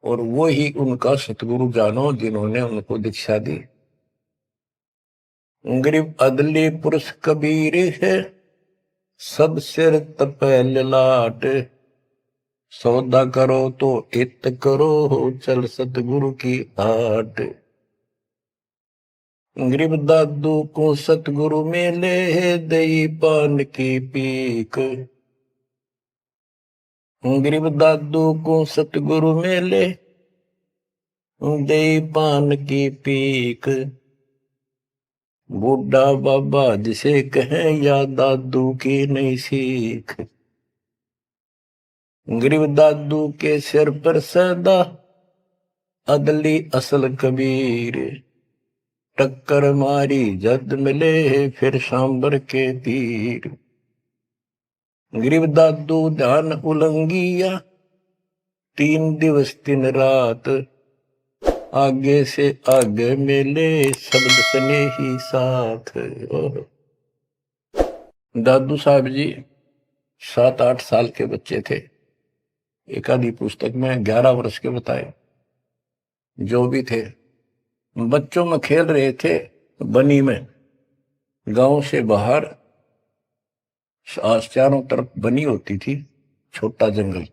और वो ही उनका सतगुरु जानो जिन्होंने उनको दीक्षा दी। गरीब अदली पुरुष कबीर है, सब सिर तपै ललाट। सौदा करो तो इत करो, चल सतगुरु की हाट। गरीब दादू को सतगुरु मेले, दई पान की पीक। गरीब दादू को सतगुरु मेले, दई पान की पीक। बूढ़ा बाबा जिसे कहें, या दादू की नई सीख। गरीब दादू के सिर पर सदा, अदली असल कबीर। टक्कर मारी जद मिले, फिर सांबर के तीर। गरीब दादू ध्यान उलंगिया, 3 दिवस 3 रात। आगे से आगे मिले, शब्द स्नेही साथ। दादू साहब जी 7-8 साल के बच्चे थे। एक आधी पुस्तक में 11 वर्ष के बताए। जो भी थे, बच्चों में खेल रहे थे बनी में। गांव से बाहर चारों तरफ बनी होती थी, छोटा जंगल,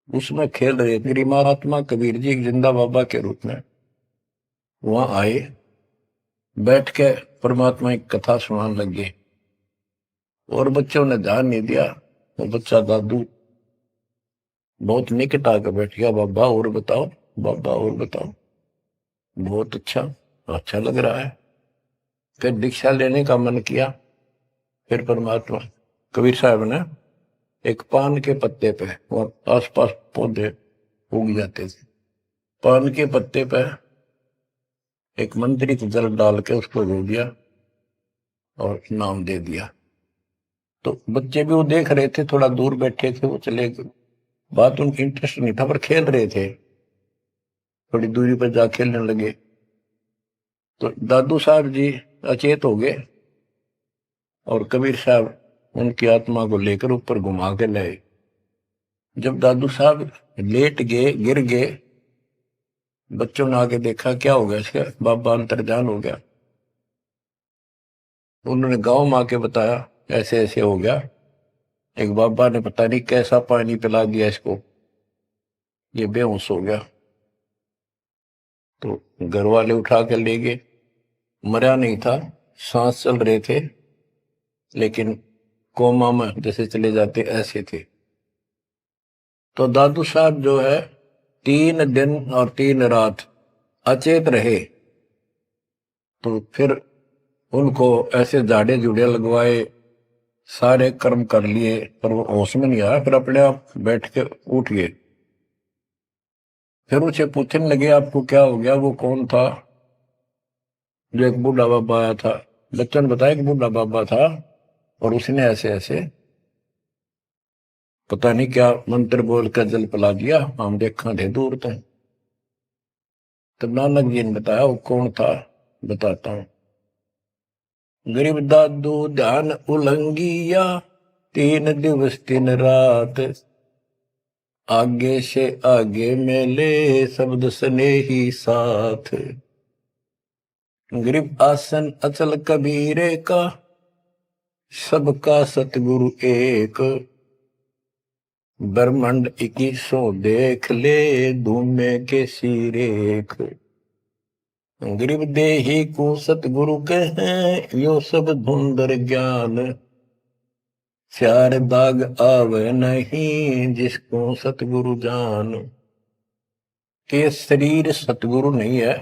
उसमें खेल रहे थे। महात्मा कबीर जी जिंदा बाबा के रूप में वहां आए, बैठ के परमात्मा की कथा सुनाने लगे और बच्चों ने ध्यान नहीं दिया। वो बच्चा दादू बहुत निकट आकर बैठ गया, बाबा और बताओ, बाबा और बताओ। बहुत अच्छा, अच्छा लग रहा है। फिर दीक्षा लेने का मन किया। फिर परमात्मा कबीर साहब ने एक पान के पत्ते पे, और आसपास पौधे उग जाते थे, पान के पत्ते पे एक मंत्रित जल डाल के उसको रो दिया और नाम दे दिया। तो बच्चे भी वो देख रहे थे, थोड़ा दूर बैठे थे, वो चले गए। बात उनकी इंटरेस्ट नहीं था, पर खेल रहे थे। थोड़ी दूरी पर जा खेलने लगे तो दादू साहब जी अचेत हो गए और कबीर साहब उनकी आत्मा को लेकर ऊपर घुमा के लाए। जब दादू साहब लेट गए, गिर गए, बच्चों ने आके देखा क्या हो गया इसका, बाबा अंतर्जान हो गया। उन्होंने गांव में आके बताया ऐसे ऐसे हो गया। एक बाबा ने पता नहीं कैसा पानी पिला दिया इसको, ये बेहोश हो गया। तो घर वाले उठा कर ले गए। मरा नहीं था, सांस चल रहे थे, लेकिन कोमा में जैसे चले जाते ऐसे थे। तो दादू साहब जो है 3 दिन और 3 रात अचेत रहे। तो फिर उनको ऐसे झाड़े जुड़े लगवाए, सारे कर्म कर लिए, पर वो होश में नहीं आया। फिर अपने आप बैठ के उठ गए। फिर उसे पूछने लगे आपको क्या हो गया, वो कौन था? जो एक बूढ़ा बाबा आया था। बच्चों ने बताया कि बूढ़ा बाबा था और उसने ऐसे ऐसे पता नहीं क्या मंत्र बोल कर जल पिला दिया, हम देखा थे दूर तक। तब नानक जी ने बताया वो कौन था, बताता हूं। गरीब दादू ध्यान उलंगिया, 3 दिवस 3 रात। आगे से आगे मेले, शब्द स्नेही साथ। गरीब आसन अचल कबीरे का, सबका सतगुरु एक। ब्रह्मांड 2100 देख ले, धूमे के सिरेख। गरीब देही को सतगुरु कहें, यो सब धुंधर ज्ञान। 4 दाग आवे नहीं, जिसको सतगुरु जान। के शरीर सतगुरु नहीं है,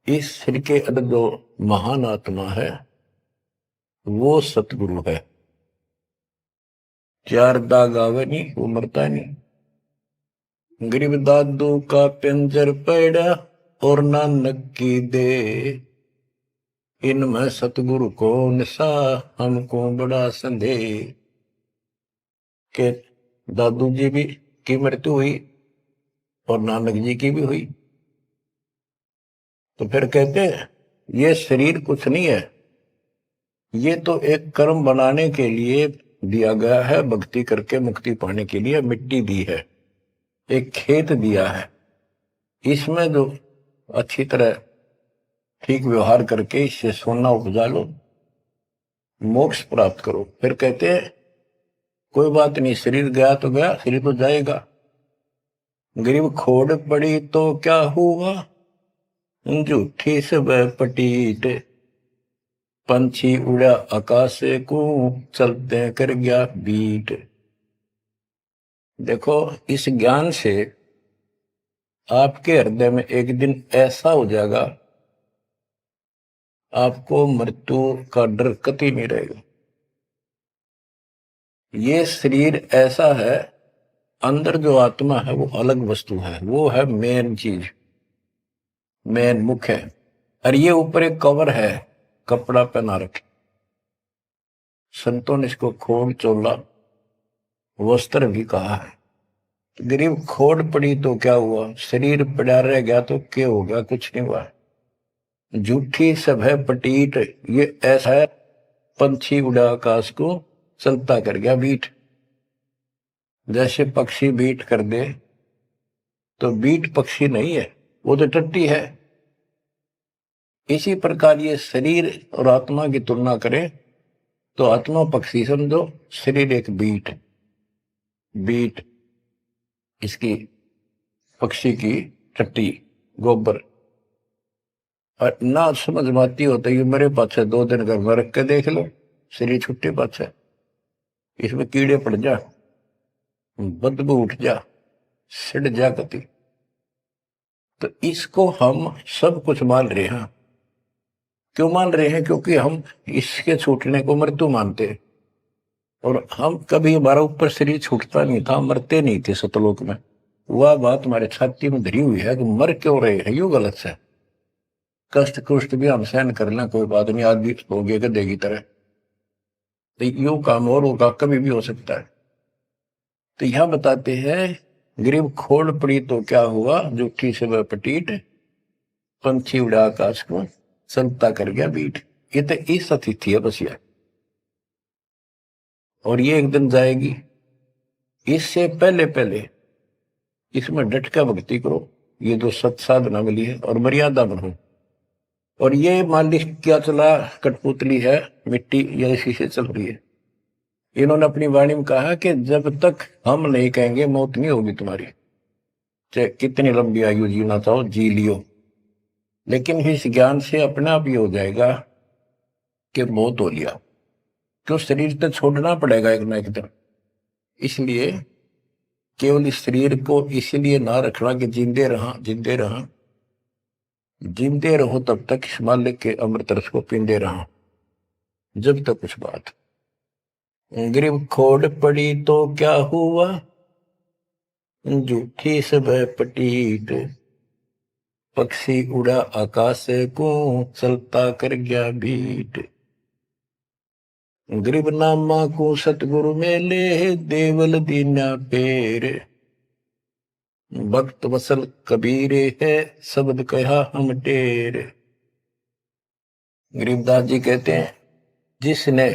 इस शरीर के अंदर जो महान आत्मा है वो सतगुरु है। 4 दाग आवे नहीं, वो मरता नहीं। गरीब दादू का पिंजर पड़ा, और नानक की दे। इनमें सतगुरु को निशा, हमको बड़ा संदेह। के दादू जी भी की मृत्यु हुई और नानक जी की भी हुई। तो फिर कहते हैं ये शरीर कुछ नहीं है, ये तो एक कर्म बनाने के लिए दिया गया है, भक्ति करके मुक्ति पाने के लिए मिट्टी दी है। एक खेत दिया है, इसमें जो अच्छी तरह ठीक व्यवहार करके इससे सोना उपजा लो, मोक्ष प्राप्त करो। फिर कहते हैं कोई बात नहीं, शरीर गया तो गया, शरीर तो जाएगा। गरीब खोड़ पड़ी तो क्या हुआ, झूठी सब पटीट, पंछी उड़ा आकाश को, चलते कर गया बीट। देखो, इस ज्ञान से आपके हृदय में एक दिन ऐसा हो जाएगा, आपको मृत्यु का डर कतई नहीं रहेगा। ये शरीर ऐसा है, अंदर जो आत्मा है वो अलग वस्तु है, वो है मेन चीज, मेन मुख्य है। और ये ऊपर एक कवर है, कपड़ा पहना रखे। संतों ने इसको खोड़ चोला वस्त्र भी कहा है। गरीब खोड़ पड़ी तो क्या हुआ, शरीर पड़ा रह गया तो क्या हो गया, कुछ नहीं हुआ। झूठी सब है पटीट, ये ऐसा है पंछी उड़ा आकाश को, चलता कर गया बीट। जैसे पक्षी बीट कर दे तो बीट पक्षी नहीं है, वो तो टट्टी है। इसी प्रकार ये शरीर और आत्मा की तुलना करें तो आत्मा पक्षी समझो, शरीर एक बीट, बीट इसकी पक्षी की टट्टी, गोबर। और ना समझ में आती होता है मेरे पास 2 दिन का वर्क के देख लो, शरीर छुट्टे पास है, इसमें कीड़े पड़ जा, बदबू उठ जा, सिड़ जा कति। तो इसको हम सब कुछ मान रहे हैं। क्यों मान रहे हैं? क्योंकि हम इसके छूटने को मृत्यु मानते हैं। और हम कभी, हमारा ऊपर शरीर छूटता नहीं था, मरते नहीं थे सतलोक में। वह बात हमारे छाती में धरी हुई है कि मर क्यों रहे हैं, यू गलत है। कष्ट कुष्ट भी हम सहन कर लें, कोई बात नहीं, आदमी हो गए गधे की तरह, तो यू काम और होगा, कभी भी हो सकता है। तो यहां बताते हैं गरीब खोड़ पड़ी तो क्या हुआ, जूठी से वह पटीट, पंछी उड़ा आकाश को, चलता कर गया बीट। ये तो इस अतिथि है बस ये, और ये एक दिन जाएगी। इससे पहले पहले इसमें डट कर भक्ति करो, ये जो सत साधना मिली है, और मर्यादा बनो। और ये मालिक क्या चला, कठपुतली है, मिट्टी या इसी से चल रही है। इन्होंने अपनी वाणी में कहा कि जब तक हम नहीं कहेंगे मौत नहीं होगी तुम्हारी, चाहे कितनी लंबी आयु जीना चाहो जी लियो। लेकिन इस ज्ञान से अपने आप ये हो जाएगा कि मौत हो लिया, क्यों शरीर तो छोड़ना पड़ेगा एक ना एक दिन। इसलिए केवल इस शरीर को इसलिए ना रखना कि जिंदे रहा, जिंदे रहा, जिंदे रहो तब तक इस मालिक के अमृत रस को पींदे रहा, जब तक कुछ बात। गरीब खोड़ पड़ी तो क्या हुआ, झूठी सब पटीट, पक्षी उड़ा आकाश को, चलता कर गया बीट। गरीब नामा को सतगुरु मेले, देवल दीना पेर, भक्त वसल कबीरे है, शब्द कहा हम टेर। गरीबदास जी कहते हैं जिसने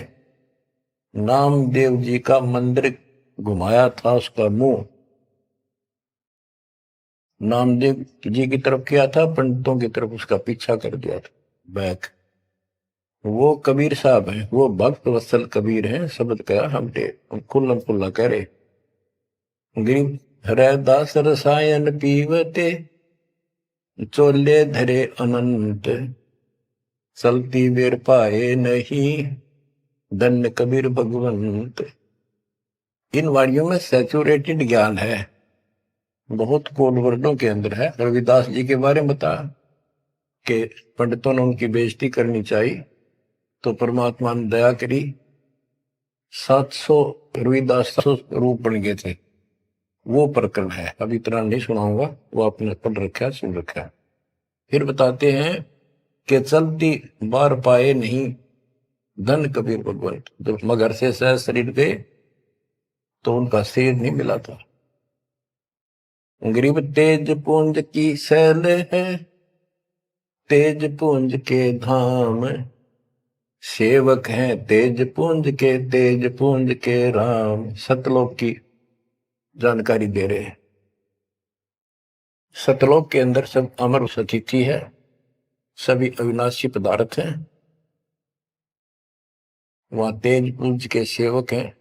नामदेव जी का मंदिर घुमाया था, उसका मुंह नामदेव जी की तरफ किया था, पंडितों की तरफ उसका पीछा कर दिया था, बैक। वो कबीर साहब हैं, वो भक्त वत्सल कबीर हैं, शब्द कहा हम टेर, खुल्लम खुल्ला कह रहे। गरीब हरदास रसायन पीवते, चोले धरे अनंत, चलती बेर पाए नहीं, धन्य कबीर भगवंत। इन वाणियों में सैचुरेटेड ज्ञान है, बहुत कोड वर्डों के अंदर है। रविदास जी के बारे में बता कि पंडितों ने उनकी बेइज्जती करनी चाहिए तो परमात्मा ने दया करी, 700 रविदास 700 रूप बन गए थे। वो प्रकरण है, अभी इतना नहीं सुनाऊंगा, वो आपने पढ़ रखा है, सुन रखा है। फिर बताते हैं कि चलती बार पाए नहीं, धन कबीर भगवंत। जब मगर से सह शरीर गए तो उनका शरीर नहीं मिला था। गरीब तेज पुंज की शैल है, तेज पुंज के धाम, सेवक हैं तेज पुंज के, तेज पुंज के राम। सतलोक की जानकारी दे रहे हैं। सतलोक के अंदर सब अमर सतिथि है, सभी अविनाशी पदार्थ हैं। वहां तेज पुंज के सेवक हैं,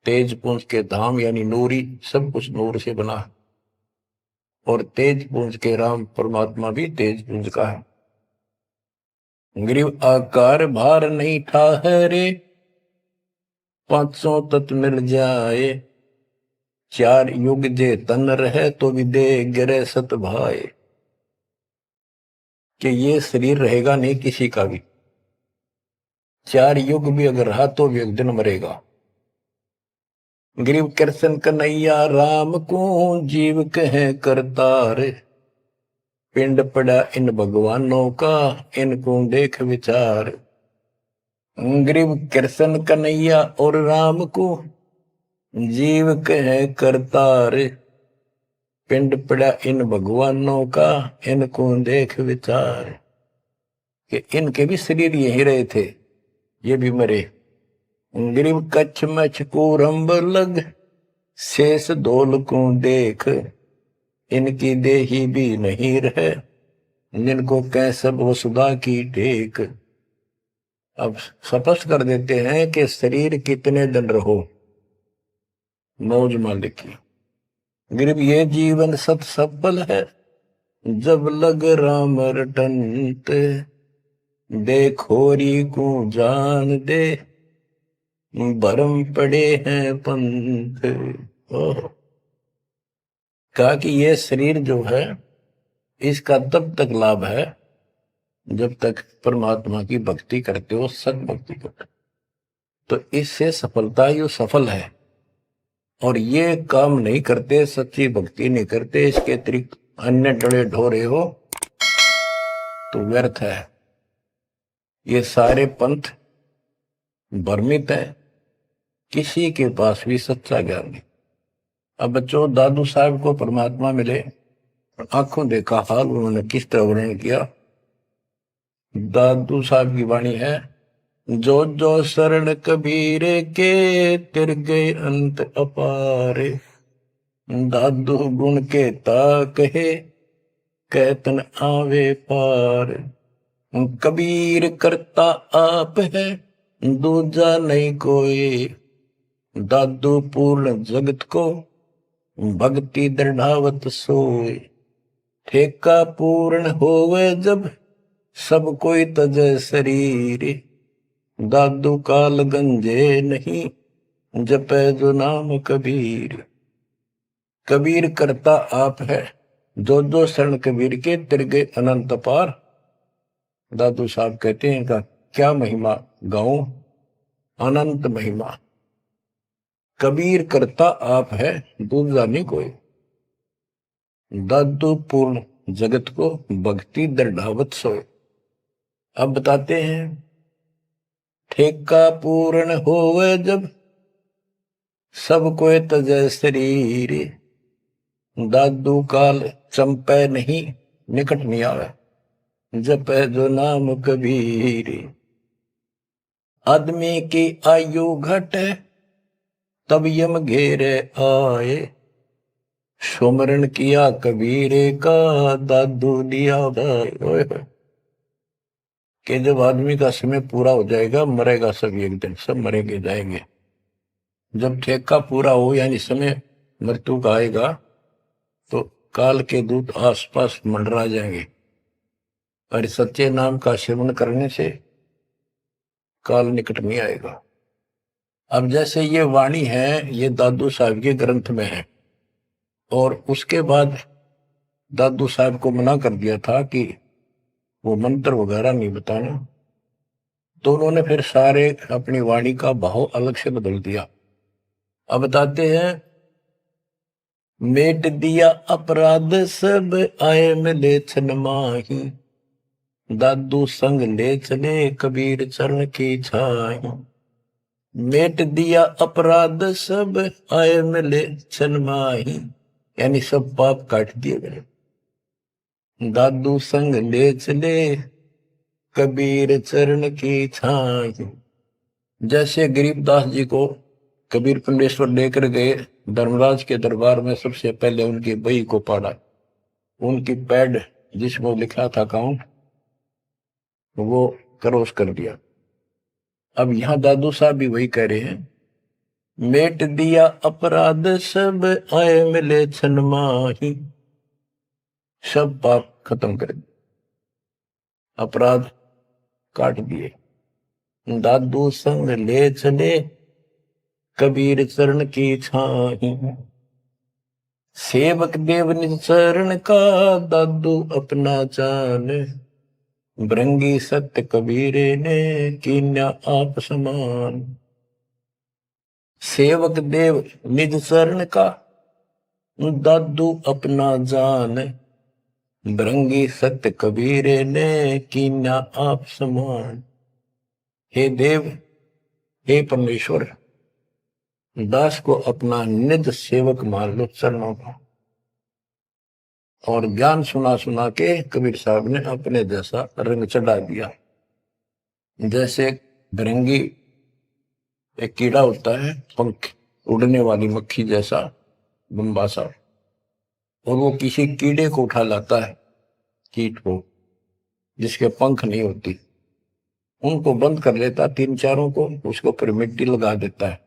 तेज पुंज के धाम यानी नूरी, सब कुछ नूर से बना है। और तेज पुंज के राम परमात्मा भी तेज पुंज का है। ग्रीव आकार भार नहीं ठाहरे, 500 तत् मिल जाए। 4 युग जे तन रहे तो भी दे गिरे सत भाए। कि ये शरीर रहेगा नहीं किसी का भी, 4 युग भी अगर रहा तो भी एक दिन मरेगा। ग्रीव कृष्ण कन्हैया राम को जीव कहे करतार। पिंड पड़ा इन भगवानों का, इनको देख विचार। ग्रीव कृष्ण कन्हैया और राम को जीव कहे करतार। पिंड पड़ा इन भगवानों का, इनको देख विचार। कि इनके भी शरीर यही रहे थे, ये भी मरे। ग्रीव कच्छ मछ कूरंब लग, शेष धोल को देख। इनकी देही भी नहीं रहे, जिनको कह सब वसुधा की टेक। अब स्पष्ट कर देते हैं कि शरीर कितने दिन रहो, मौज मालिक की। ग्रीव ये जीवन सत सफल है, जब लग राम रटंत। देखोरी को जान दे, भरम पड़े हैं पंथ। कहा कि ये शरीर जो है इसका तब तक लाभ है जब तक परमात्मा की भक्ति करते हो, सत भक्ति करते हो, तो इससे सफलता यो सफल है। और ये काम नहीं करते, सच्ची भक्ति नहीं करते, इसके अतिरिक्त अन्य डरे ढोरे हो तो व्यर्थ है। ये सारे पंथ भ्रमित है, किसी के पास भी सच्चा ज्ञान नहीं। अब बच्चों, दादू साहब को परमात्मा मिले, आंखों देखा हाल उन्होंने किस तरह वर्णन किया। दादू साहब की वाणी है, जो जो शरण कबीर के, तिर गए अंत अपार। दादू गुण के ता कहे, कहतन आवे पार। कबीर करता आप है, दूजा नहीं कोई। दादू पूर्ण जगत को, भक्ति दृढ़ावत सोए। ठेका पूर्ण होवे जब, सब कोई तजय शरीर। दादू काल गंजे नहीं, जपे जो नाम कबीर। कबीर करता आप है, जो शरण कबीर के, तिर गए अनंत पार। दादू साहब कहते हैं इनका क्या महिमा गाऊं, अनंत महिमा। कबीर करता आप है, दूसरा नहीं कोई। दादू पूर्ण जगत को, भक्ति दृढ़ावत सोए। अब बताते हैं, ठेका पूर्ण होवे जब, सब कोई तजय शरीर। दादू काल चंपे नहीं, निकट नहीं आवे। जपे जो नाम कबीर। आदमी की आयु घटे, तब यम घेरे आए। सुमरण किया कबीर का, दादू दिया भाई। कि जब आदमी का समय पूरा हो जाएगा, मरेगा सब एक दिन, सब मरेंगे जाएंगे। जब ठेका पूरा हो यानी समय मृत्यु का आएगा, तो काल के दूत आसपास मंडरा जाएंगे। और सच्चे नाम का सेवन करने से काल निकट नहीं आएगा। अब जैसे ये वाणी है, ये दादू साहब के ग्रंथ में है, और उसके बाद दादू साहब को मना कर दिया था कि वो मंत्र वगैरह नहीं बताना, तो उन्होंने फिर सारे अपनी वाणी का भाव अलग से बदल दिया। अब बताते हैं, मेट दिया अपराध सब, आए मिले छन माही। दादू संग ले चले, कबीर चरण की छाही। मेट दिया अपराध सब, आए मिले छन माही। यानी सब पाप काट दिए गए। दादू संग ले चले, कबीर चरण की छाही। जैसे गरीबदास जी को कबीर पंडेश्वर लेकर गए धर्मराज के दरबार में, सबसे पहले उनकी बही को पाड़ा। उनकी पैड जिसमें लिखा था अकाउंट, वो क्रॉस कर दिया। अब यहां दादू साहब भी वही कह रहे हैं, मेट दिया अपराध सब आए मिले छन माही, सब पाप खत्म कर दिए, अपराध काट दिए। दादू संग ले चले कबीर चरण की छाही, सेवक देव निज चरण का दादू अपना जान, भृंगी सत्य कबीरे ने कीन्या आप समान। सेवक देव निज चरण का दादू अपना जान, भृंगी सत्य कबीरे ने कीन्या आप समान। हे देव, हे परमेश्वर, दास को अपना निज सेवक मान लो चरणों का। और ज्ञान सुना सुना के कबीर साहब ने अपने जैसा रंग चढ़ा दिया। जैसे भृंगी एक कीड़ा होता है, पंख उड़ने वाली मक्खी जैसा लंबा सा, और वो किसी कीड़े को उठा लाता है, कीट को जिसके पंख नहीं होती, उनको बंद कर लेता, तीन चारों को, उसको फिर मिट्टी लगा देता है,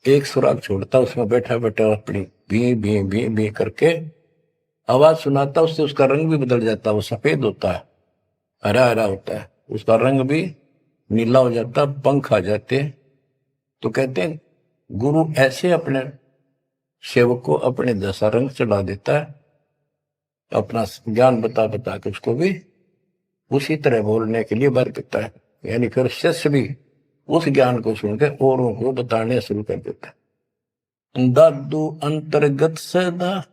एक सुराग छोड़ता, उसमें बैठा बैठा अपनी भी भी भी भी करके आवाज सुनाता, उससे उसका रंग भी बदल जाता, वो सफेद होता है, हरा हरा होता है, उसका रंग भी नीला हो जाता, पंख आ जाते। तो कहते हैं गुरु ऐसे अपने सेवक को अपने जैसा रंग चढ़ा देता है, अपना ज्ञान बता बता के उसको भी उसी तरह बोलने के लिए बर देता है। यानी फिर शिष्य भी उस ज्ञान को सुनकर औरों को बताने शुरू कर देता है। दादू अंतर्गत सदा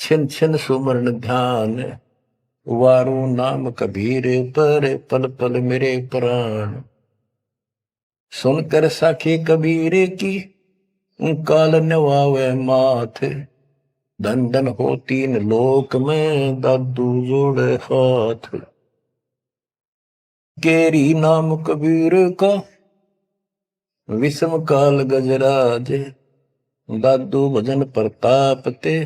छिन छिन सुमरण ध्यान, वारू नाम कबीर पर पल पल मेरे प्राण। सुनकर साखी कबीर की काल नवावे माथ, धन धन हो तीन लोक में दादू जोड़े हाथ। केरी नाम कबीर का विषम काल गजराज, दादू भजन प्रताप ते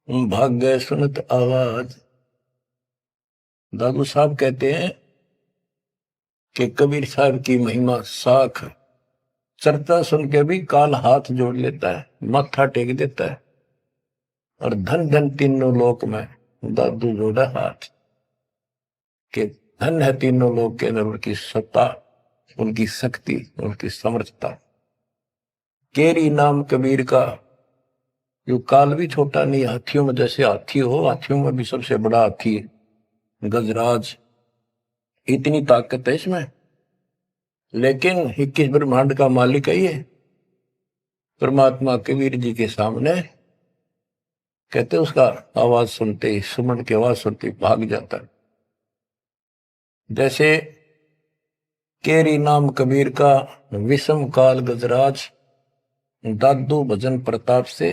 भाग्य सुनत आवाज। दादू साहब कहते हैं कि कबीर साहब की महिमा साख, चर्चा सुन के भी काल हाथ जोड़ लेता है, माथा टेक देता है, और धन धन तीनों लोक में दादू जोड़ा हाथ। के धन है तीनों लोक के अंदर उनकी सत्ता, उनकी शक्ति, उनकी समर्थता। केरी नाम कबीर का, जो काल भी छोटा नहीं, हाथियों में जैसे हाथी हो, हाथियों में भी सबसे बड़ा हाथी है गजराज, इतनी ताकत है इसमें। लेकिन 21 ब्रह्मांड का मालिक है ये परमात्मा। कबीर जी के सामने कहते उसका आवाज सुनते ही, सुमन की आवाज सुनते ही भाग जाता है। जैसे केरी नाम कबीर का विषम काल गजराज, दादू भजन प्रताप से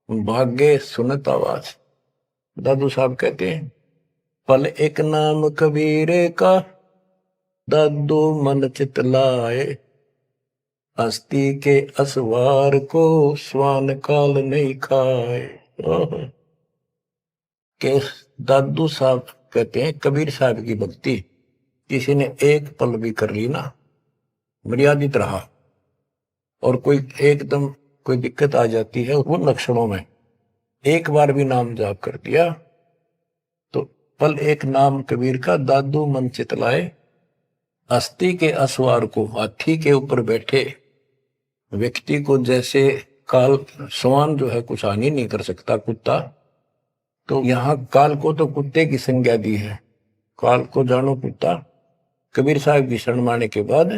भाग्य सुनत आवाज। दादू साहब कहते हैं पल एक नाम कबीर का, दादू मन चित लाए, हस्ती के असवार को स्वान काल नहीं खाए। के दादू साहब कहते हैं कबीर साहब की भक्ति किसी ने एक पल भी कर ली ना, मर्यादित रहा, और कोई एकदम कोई दिक्कत आ जाती है उन लक्षणों में, एक बार भी नाम जाप कर दिया तो पल एक नाम कबीर का, दादू मन चितलाए, अस्थि के असवार को, हाथी के ऊपर बैठे व्यक्ति को जैसे काल, स्वान जो है कुछ हानि नहीं कर सकता, कुत्ता, तो यहां काल को तो कुत्ते की संज्ञा दी है, काल को जानो कुत्ता। कबीर साहब की शरण माने के बाद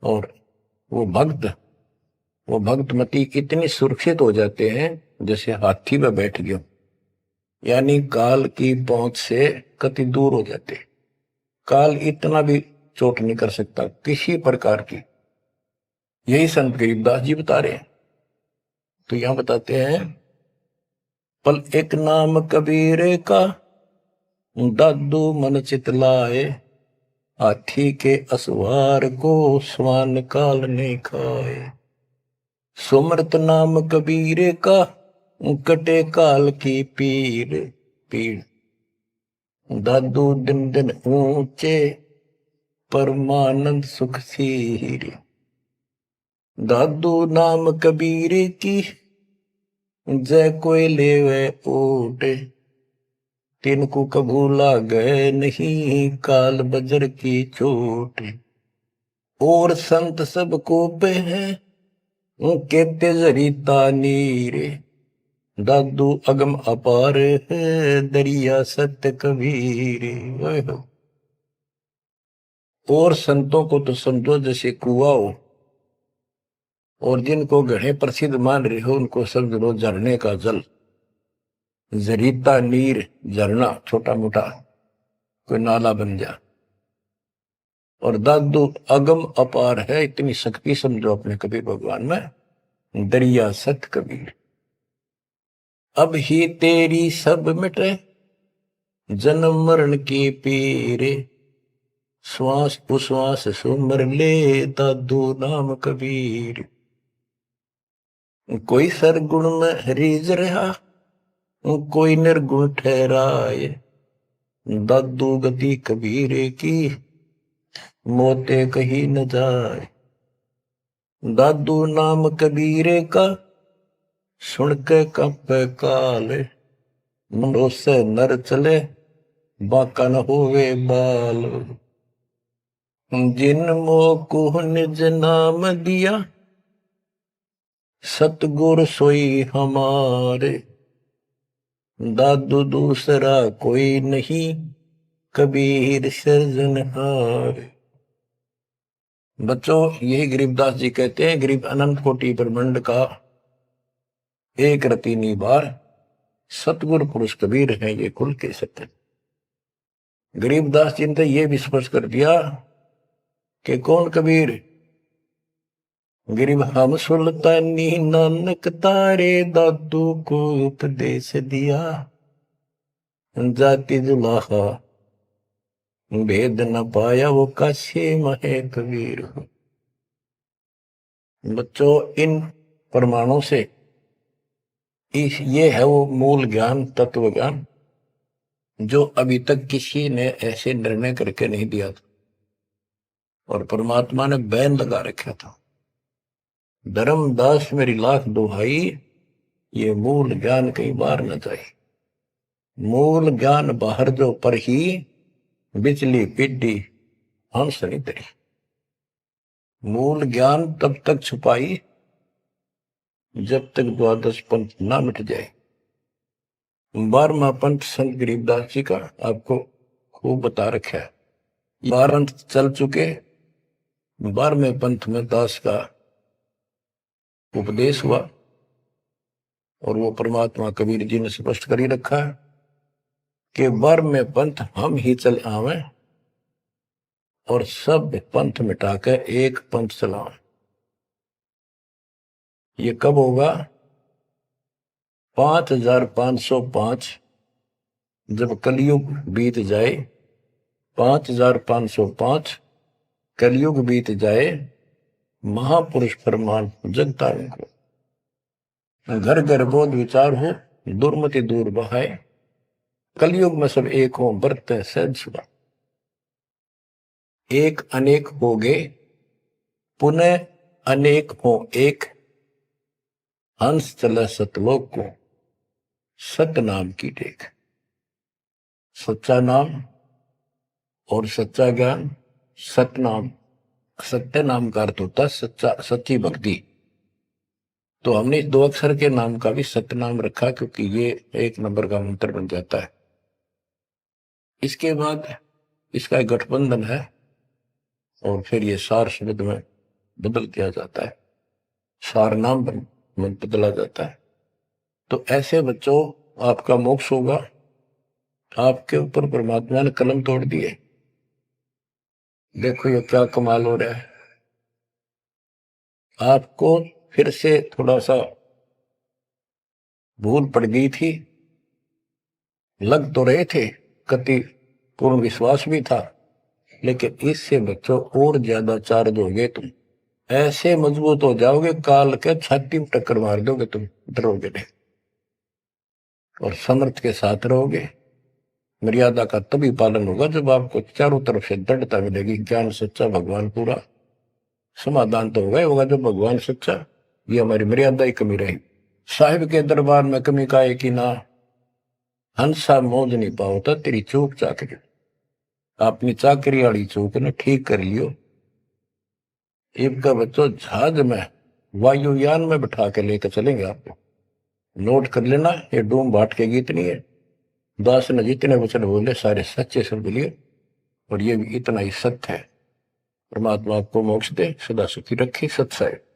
और वो भक्तमती इतनी सुरक्षित हो जाते हैं जैसे हाथी में बैठ गए, यानी काल की पहुंच से कति दूर हो जाते। काल इतना भी चोट नहीं कर सकता किसी प्रकार की। यही संत गरीबदास जी बता रहे हैं। तो यहां बताते हैं पल एक नाम कबीर का, दादू मन चितलाए, हाथी के असवार को स्वान काल ने खाए। सुमरत नाम कबीर का, कटे काल की पीर पीड़। दादू दिन दिन ऊंचे परमानंद सुख सीर। दादू नाम कबीर की जय कोई लेवे ओट। तिनको कबू लागे नहीं काल बजर की चोट। और संत सब को पे है कहते जरीता नीर। दादू अगम अपार है दरिया सत्य कबीर। और संतों को तो समझो जैसे कुआं हो, और जिनको गढ़े प्रसिद्ध मान रहे हो उनको समझ लो झरने का जल। जरीता नीर झरना छोटा मोटा कोई नाला बन जा। और दादू अगम अपार है, इतनी शक्ति समझो अपने कबीर भगवान में। दरिया सत कबीर। अब ही तेरी सब मिटे जन्म मरण की पीरे। श्वास उश्वास सुमर ले दादू नाम कबीर। कोई सरगुण में रीझ रहा कोई निर्गुण ठहराए। दादू गति कबीर की मोते कहीं न जाए। दादू नाम कबीर का सुन के कंपे काले। मुंडो से नर चले बाका न होवे बाल। जिन मोह निज नाम दिया सतगुर सोई हमारे। दादू दूसरा कोई नहीं कबीर सृजनहार। बच्चों यही गरीबदास जी कहते हैं, गरीब अनंत कोटि ब्रह्मांड का एक रति निबार सतगुरु पुरुष कबीर है ये कुल के सत्य। गरीबदास जी ने ये भी स्पष्ट कर दिया कि कौन कबीर। गरीब हम सुल्तानी नानक तारे दादू को उपदेश दिया। जाति जुलाहा भेद न पाया वो काशी महे कबीर। बच्चों इन प्रमाणों से ये है वो मूल ज्ञान तत्व ज्ञान जो अभी तक किसी ने ऐसे निर्णय करके नहीं दिया था, और परमात्मा ने बैन लगा रखा था। धर्मदास मेरी लाख दुहाई ये मूल ज्ञान कई बार न जाए। मूल ज्ञान बाहर जो पर ही बिजली पिड्डी हंस नहीं तरी। मूल ज्ञान तब तक छुपाई जब तक द्वादश पंथ ना मिट जाए। 12वां पंथ संत गरीबदास जी का आपको खूब बता रखा है। 12 चल चुके। 12वें पंथ में दास का उपदेश हुआ, और वो परमात्मा कबीर जी ने स्पष्ट कर ही रखा है कि 12वें पंथ हम ही चल आवे और सब पंथ मिटाकर एक पंथ चलाओ। ये कब होगा? 5505 जब कलयुग बीत जाए। 5505 कलयुग बीत जाए। महापुरुष फरमान जगतारण को घर घर बोध विचार हो दुर्मति दूर बहाए। कलयुग में सब एक हो बरते सहज सुबह। एक अनेक हो गए पुनः अनेक हो एक। हंस चले सतलोक को सत नाम की टेक। सच्चा नाम और सच्चा ज्ञान। सत नाम सत्य नाम का अर्थ होता है सच्चा सच्ची भक्ति। तो हमने इस 2 अक्षर के नाम का भी सत्य नाम रखा क्योंकि ये 1 नंबर का मंत्र बन जाता है। इसके बाद इसका एक गठबंधन है और फिर ये सार शब्द में बदल दिया जाता है। सार नाम बदला जाता है। तो ऐसे बच्चों आपका मोक्ष होगा। आपके ऊपर परमात्मा ने कलम तोड़ दिए। देखो ये क्या कमाल हो रहा है। आपको फिर से थोड़ा सा भूल पड़ गई थी। लग तो रहे थे, कति पूर्ण विश्वास भी था, लेकिन इससे बच्चों और ज्यादा चार्ज हो गए। तुम ऐसे मजबूत हो जाओगे काल के छाती में टक्कर मार दोगे, तुम डरोगे नहीं। और समर्थ के साथ रहोगे। मर्यादा का तभी पालन होगा जब आपको चारों तरफ से दृढ़ता मिलेगी। ज्ञान सच्चा, भगवान पूरा। समाधान तो होगा जब भगवान सच्चा। ये हमारी मर्यादा ही कमी रही। साहिब के दरबार में कमी का है कि ना, हंसा मौज नहीं पाओ था तेरी चूक चाकरी। अपनी चाकरी वाली चूक ने ठीक कर लियो। इनका बच्चों जहाज में वायुयान में बिठा के लेकर चलेंगे आपको। नोट कर लेना, ये डूम बाट के गीत नहीं है। दास ने जितने वचन बोले सारे सच्चे शब्द लिए, और ये भी इतना ही सत्य है। परमात्मा आपको मोक्ष दे, सदा सुखी रखे। सत्य है।